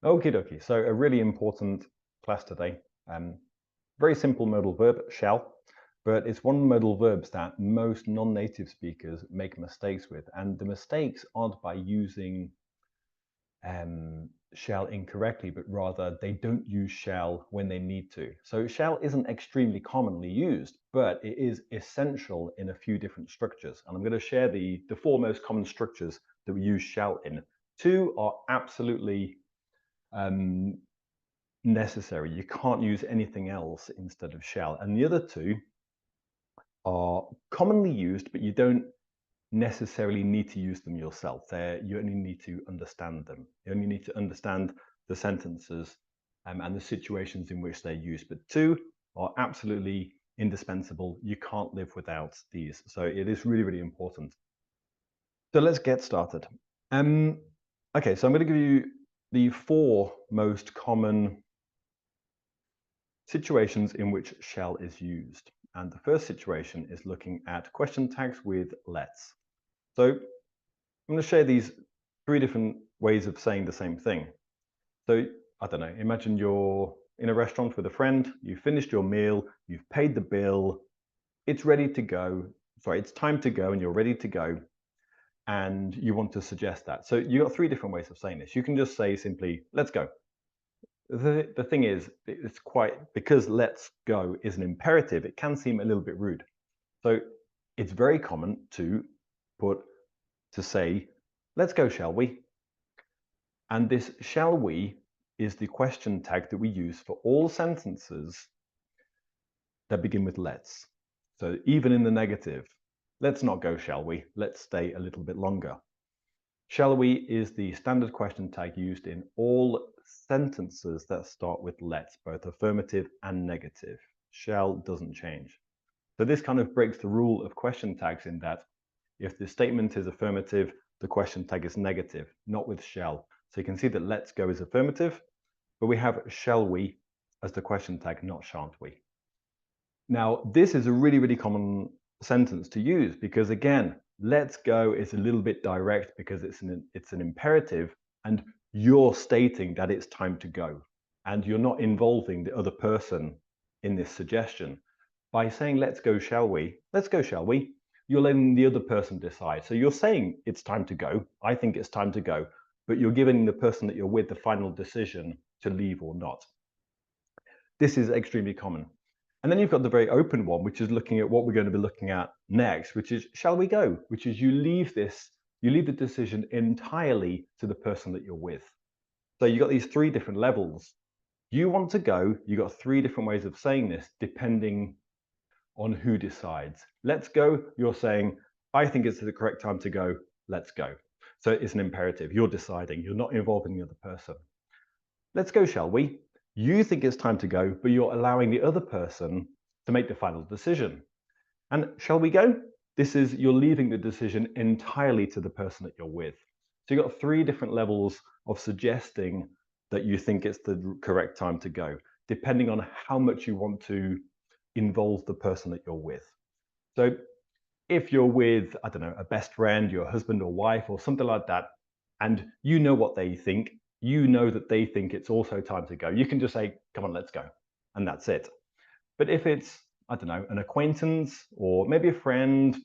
Okie dokie. So a really important class today. Um, Very simple modal verb, shall, but it's one of the modal verbs that most non-native speakers make mistakes with. And the mistakes aren't by using shall incorrectly, but rather they don't use shall when they need to. So shall isn't extremely commonly used, but it is essential in a few different structures. And I'm going to share the four most common structures that we use shall in. Two are absolutely um, necessary. You can't use anything else instead of shall. And the other two are commonly used, but you don't necessarily need to use them yourself. You only need to understand them. You only need to understand the sentences and the situations in which they're used. But two are absolutely indispensable. You can't live without these. So it is really, really important. So let's get started. Okay, so I'm going to give you the four most common situations in which shall is used. And the first situation is looking at question tags with let's. So I'm going to share these three different ways of saying the same thing. So I don't know, imagine you're in a restaurant with a friend, you've finished your meal, you've paid the bill, it's ready to go. Sorry, it's time to go and you're ready to go. And you want to suggest that. So you've got three different ways of saying this. You can just say simply, let's go. The thing is, it's quite, because let's go is an imperative, it can seem a little bit rude. So it's very common to say, let's go, shall we? And this shall we is the question tag that we use for all sentences that begin with let's. So even in the negative, let's not go, shall we? Let's stay a little bit longer. Shall we is the standard question tag used in all sentences that start with let's, both affirmative and negative. Shall doesn't change. So this kind of breaks the rule of question tags in that if the statement is affirmative, the question tag is negative, not with shall. So you can see that let's go is affirmative, but we have shall we as the question tag, not shan't we. Now, this is a really, really common sentence to use because, again, let's go is a little bit direct because it's an imperative and you're stating that it's time to go and you're not involving the other person in this suggestion. By saying let's go, shall we, you're letting the other person decide. So you're saying it's time to go, I think it's time to go, but you're giving the person that you're with the final decision to leave or not. This is extremely common. And then you've got the very open one, which is looking at what we're going to be looking at next, which is shall we go? Which is you leave the decision entirely to the person that you're with. So you've got these three different levels. You want to go, you've got three different ways of saying this depending on who decides. Let's go, you're saying, I think it's the correct time to go, let's go. So it's an imperative, you're deciding, you're not involving the other person. Let's go, shall we? You think it's time to go, but you're allowing the other person to make the final decision. And shall we go? This is, you're leaving the decision entirely to the person that you're with. So you've got three different levels of suggesting that you think it's the correct time to go, depending on how much you want to involve the person that you're with. So if you're with, I don't know, a best friend, your husband or wife or something like that, and you know what they think, you know that they think it's also time to go, you can just say, come on, let's go. And that's it. But if it's, I don't know, an acquaintance or maybe a friend,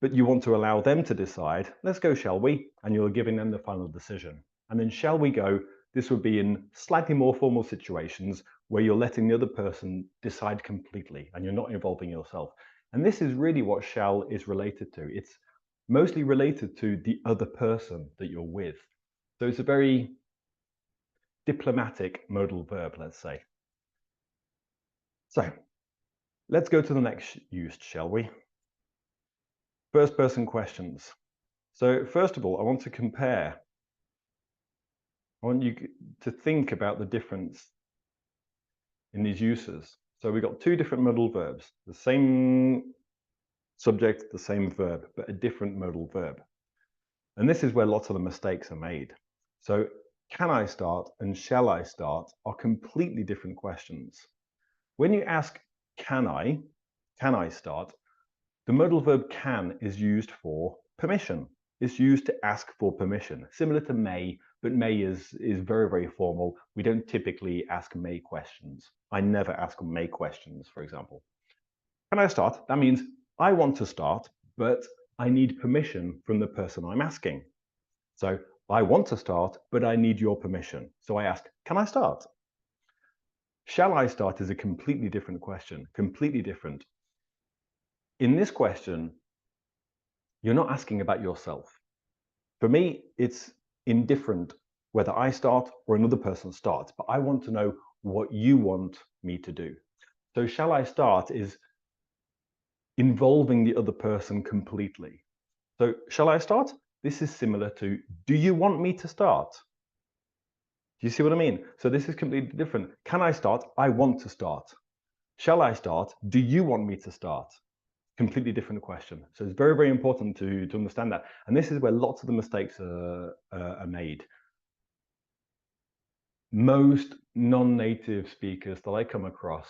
but you want to allow them to decide, let's go, shall we? And you're giving them the final decision. And then shall we go? This would be in slightly more formal situations where you're letting the other person decide completely and you're not involving yourself. And this is really what shall is related to. It's mostly related to the other person that you're with. So it's a very diplomatic modal verb, let's say. So let's go to the next use, shall we? First person questions. So first of all, I want to compare. I want you to think about the difference in these uses. So we've got two different modal verbs, the same subject, the same verb, but a different modal verb. And this is where lots of the mistakes are made. So can I start and shall I start are completely different questions. When you ask, can I start, the modal verb can is used for permission. It's used to ask for permission, similar to may, but may is very, very formal. We don't typically ask may questions. I never ask may questions, for example. Can I start? That means I want to start, but I need permission from the person I'm asking. So I want to start, but I need your permission. So I ask, can I start? Shall I start is a completely different question, completely different. In this question, you're not asking about yourself. For me, it's indifferent whether I start or another person starts, but I want to know what you want me to do. So shall I start is involving the other person completely. So shall I start? This is similar to, do you want me to start? Do you see what I mean? So this is completely different. Can I start? I want to start. Shall I start? Do you want me to start? Completely different question. So it's very, very important to understand that. And this is where lots of the mistakes are made. Most non-native speakers that I come across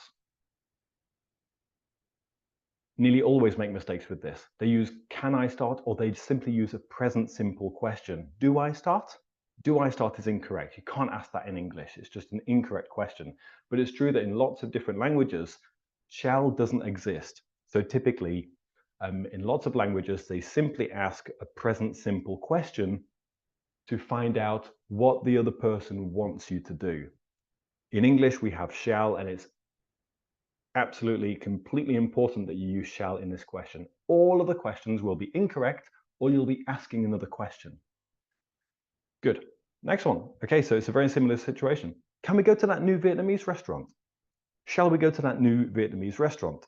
nearly always make mistakes with this. They use can I start, or they simply use a present simple question. Do I start? Do I start is incorrect. You can't ask that in English. It's just an incorrect question. But it's true that in lots of different languages, shall doesn't exist. So typically, in lots of languages, they simply ask a present simple question to find out what the other person wants you to do. In English, we have shall, and it's absolutely completely important that you use shall in this question. All of the questions will be incorrect, or you'll be asking another question. Good. Next one. Okay, so it's a very similar situation. Can we go to that new Vietnamese restaurant? Shall we go to that new Vietnamese restaurant?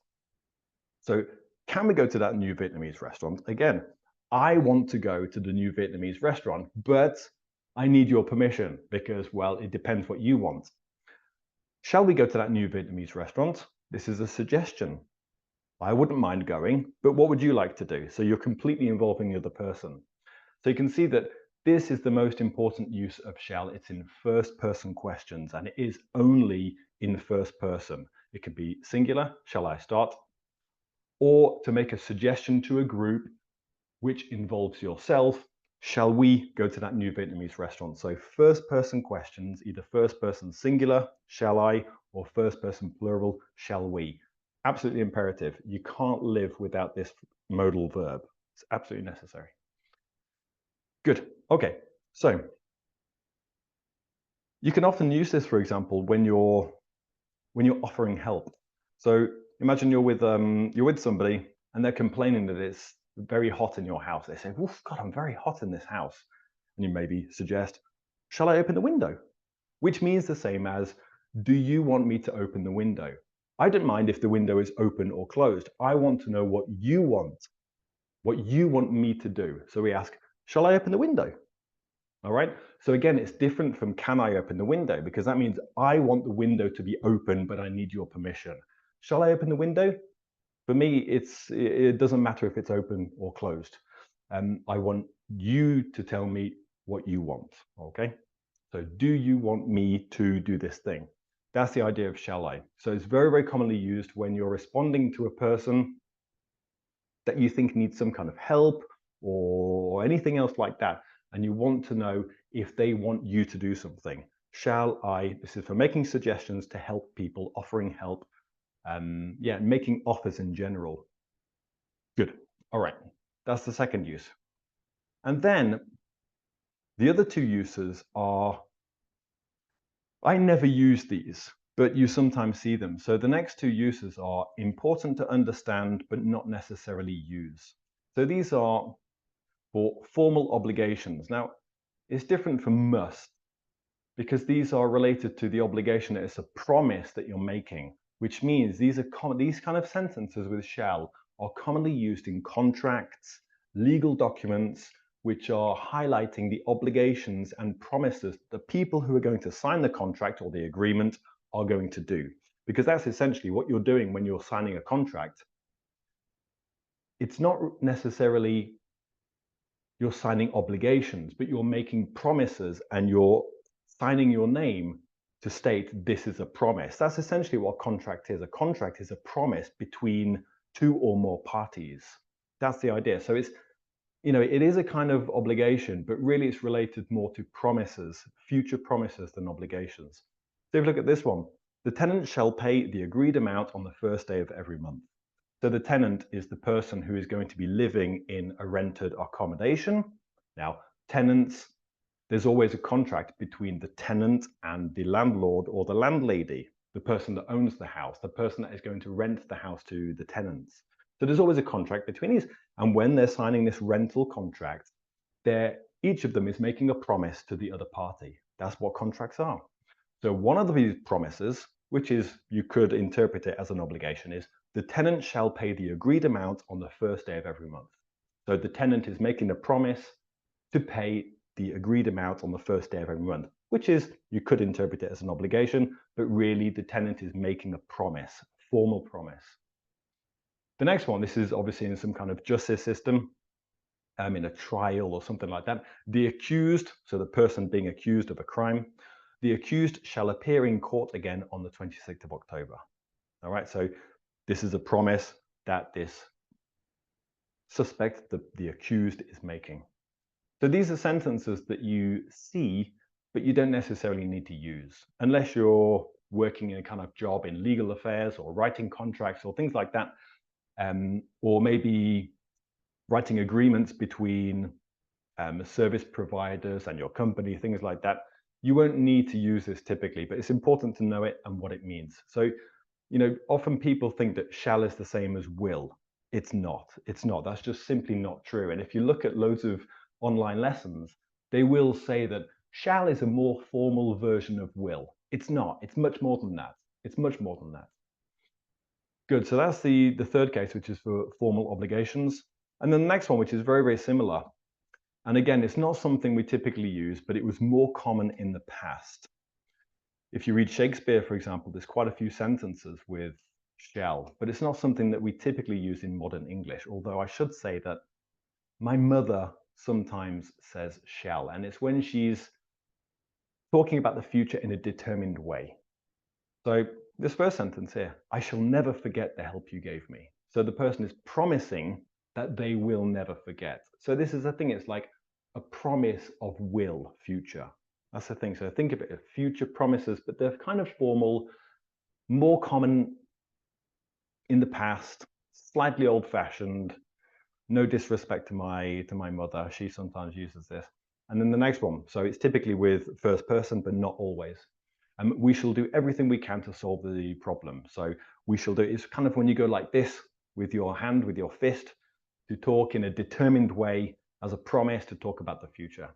So can we go to that new Vietnamese restaurant? Again, I want to go to the new Vietnamese restaurant, but I need your permission because, well, it depends what you want. Shall we go to that new Vietnamese restaurant? This is a suggestion. I wouldn't mind going, but what would you like to do? So you're completely involving the other person. So you can see that this is the most important use of shall. It's in first person questions, and it is only in first person. It could be singular, shall I start? Or to make a suggestion to a group which involves yourself, shall we go to that new Vietnamese restaurant? So first person questions, either first person singular, shall I, or first person plural, shall we? Absolutely imperative. You can't live without this modal verb. It's absolutely necessary. Good. Okay. So you can often use this, for example, when you're offering help. So imagine you're with somebody and they're complaining that it's very hot in your house. They say, "Oof, God, I'm very hot in this house." And you maybe suggest, "Shall I open the window?" Which means the same as, "Do you want me to open the window?" I don't mind if the window is open or closed. I want to know what you want me to do. So we ask, "Shall I open the window?" All right. So again, it's different from can I open the window, because that means I want the window to be open, but I need your permission. Shall I open the window? For me, it doesn't matter if it's open or closed. I want you to tell me what you want. Okay. So do you want me to do this thing? That's the idea of shall I. So it's very, very commonly used when you're responding to a person that you think needs some kind of help or anything else like that, and you want to know if they want you to do something. Shall I? This is for making suggestions to help people, offering help, making offers in general. Good. All right. That's the second use. And then the other two uses are, I never use these, but you sometimes see them. So the next two uses are important to understand, but not necessarily use. So these are for formal obligations. Now, it's different from must, because these are related to the obligation that it's a promise that you're making, which means these kind of sentences with shall are commonly used in contracts, legal documents, which are highlighting the obligations and promises the people who are going to sign the contract or the agreement are going to do. Because that's essentially what you're doing when you're signing a contract. It's not necessarily you're signing obligations, but you're making promises and you're signing your name to state this is a promise. That's essentially what a contract is. A contract is a promise between two or more parties. That's the idea. So it is a kind of obligation, but really it's related more to promises, future promises than obligations. So if you look at this one, the tenant shall pay the agreed amount on the first day of every month. So the tenant is the person who is going to be living in a rented accommodation. Now, tenants, there's always a contract between the tenant and the landlord or the landlady, the person that owns the house, the person that is going to rent the house to the tenants. So there's always a contract between these. And when they're signing this rental contract, each of them is making a promise to the other party. That's what contracts are. So one of these promises, which is, you could interpret it as an obligation, is the tenant shall pay the agreed amount on the first day of every month. So the tenant is making a promise to pay the agreed amount on the first day of every month, which is, you could interpret it as an obligation, but really the tenant is making a promise, formal promise. The next one, this is obviously in some kind of justice system, in a trial or something like that. The accused, so the person being accused of a crime, the accused shall appear in court again on the 26th of October. All right, so this is a promise that this suspect, the accused, is making. So these are sentences that you see, but you don't necessarily need to use unless you're working in a kind of job in legal affairs or writing contracts or things like that, or maybe writing agreements between service providers and your company, things like that. You won't need to use this typically, but it's important to know it and what it means. So, often people think that shall is the same as will. It's not. It's not. That's just simply not true. And if you look at loads of online lessons, they will say that shall is a more formal version of will. It's not. It's much more than that. It's much more than that. Good. So that's the third case, which is for formal obligations. And then the next one, which is very, very similar. And again, it's not something we typically use, but it was more common in the past. If you read Shakespeare, for example, there's quite a few sentences with shall, but it's not something that we typically use in modern English, although I should say that my mother sometimes says shall, and it's when she's talking about the future in a determined way. So this first sentence here, I shall never forget the help you gave me. So the person is promising that they will never forget. So this is the thing, it's like a promise of will, future. That's the thing. So think of it as future promises, but they're kind of formal, more common in the past, slightly old-fashioned. No disrespect to my mother. She sometimes uses this. And then the next one. So it's typically with first person, but not always. We shall do everything we can to solve the problem. So we shall do, it's kind of when you go like this with your hand, with your fist, to talk in a determined way as a promise to talk about the future.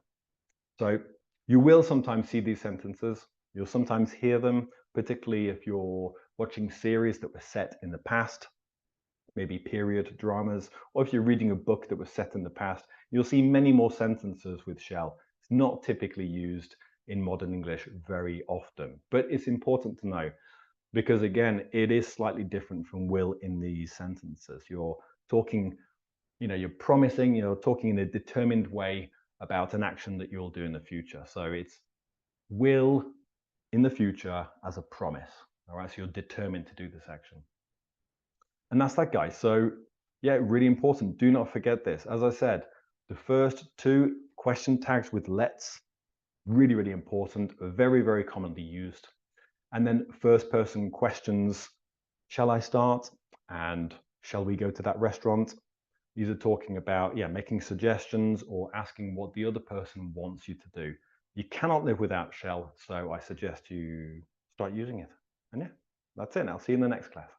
So you will sometimes see these sentences. You'll sometimes hear them, particularly if you're watching series that were set in the past, maybe period dramas, or if you're reading a book that was set in the past, you'll see many more sentences with shall. It's not typically used in modern English very often, but it's important to know because, again, it is slightly different from will in these sentences. You're talking, you're promising, you're talking in a determined way about an action that you'll do in the future. So it's will in the future as a promise. All right, so you're determined to do this action. And that's that, guys. So yeah, really important. Do not forget this. As I said, the first two question tags with let's, really, really important, very, very commonly used. And then first person questions, shall I start? And shall we go to that restaurant? These are talking about, making suggestions or asking what the other person wants you to do. You cannot live without shall, so I suggest you start using it. And yeah, that's it. I'll see you in the next class.